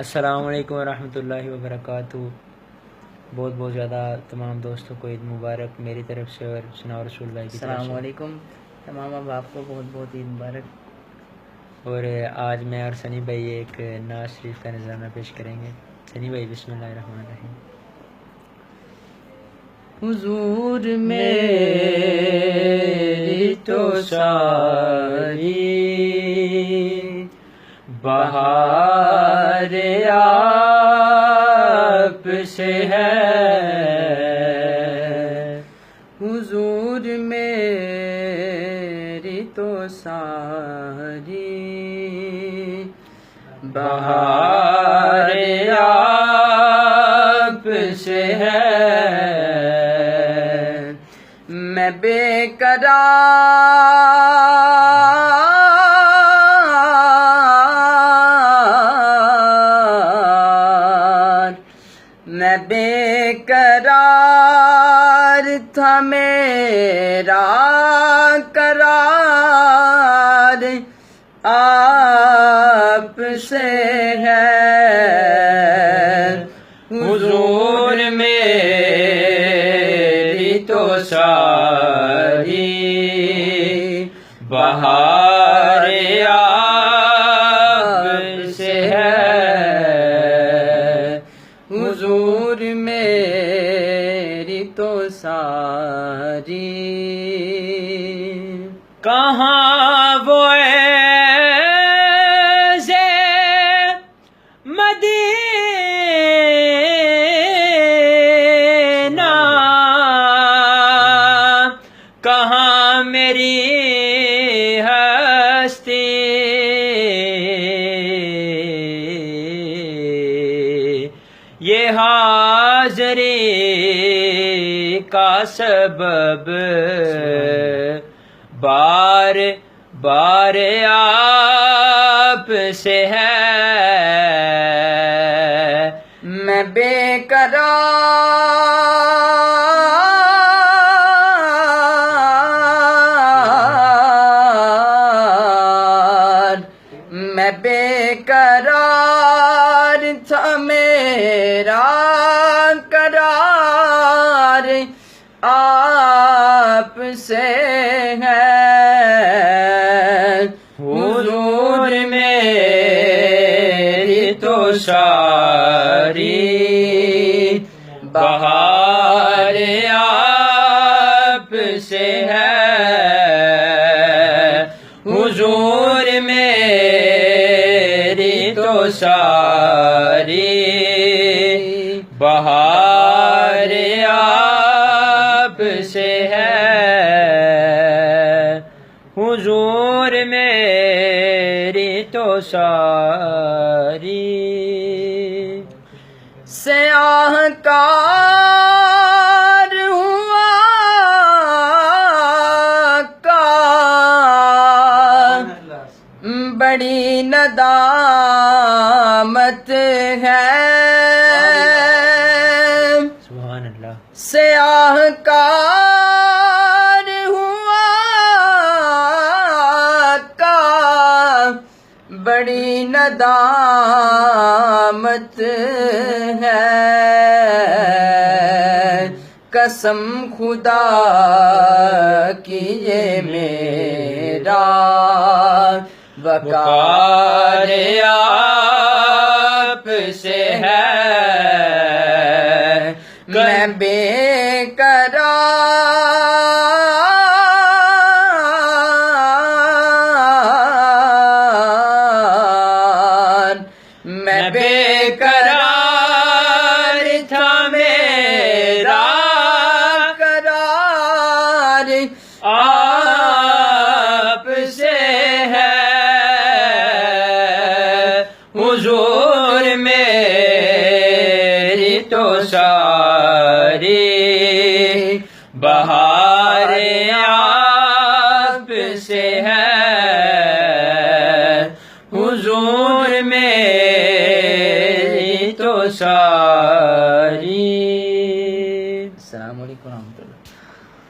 السلام علیکم ورحمۃ اللہ وبرکاتہ۔ بہت بہت زیادہ تمام دوستوں کو عید مبارک میری طرف سے اور سنا رسول اللہ کی طرف سے۔ السلام علیکم تمام احباب کو بہت بہت عید مبارک۔ اور آج میں اور سنی بھائی ایک نعت شریف کا نظرانہ پیش کریں گے۔ سنی بھائی بسم اللہ الرحمن الرحیم۔ حضور میری تو ساری بہار آپ سے ہے، حضور میری تو ساری بہار آپ سے ہے، میں بے قرار تھا میرا قرار آپ سے ہے، حضور میری تو ساری بہار آپ سے ہے، حضور میری تو ساری۔ کہاں وہ ایسے مدینہ، کہاں میری ہستی، یہ حاضری کا سبب بار بار آپ سے ہے، میں بے قرار تھا میرا قرار آپ سے ہے، حضور میری تو ساری بہار آپ سے ہے، حضور میری تو ساری بہار آپ سے ہے، حضور میری تو ساری۔ سیاہ کار ہوا کا بڑی ندامت ہے، سبحان اللہ۔ سیاہ کار ہوا کا بڑی ندامت ہے، قسم خدا کی یہ میرا وقار آپ سے ہے، میں بے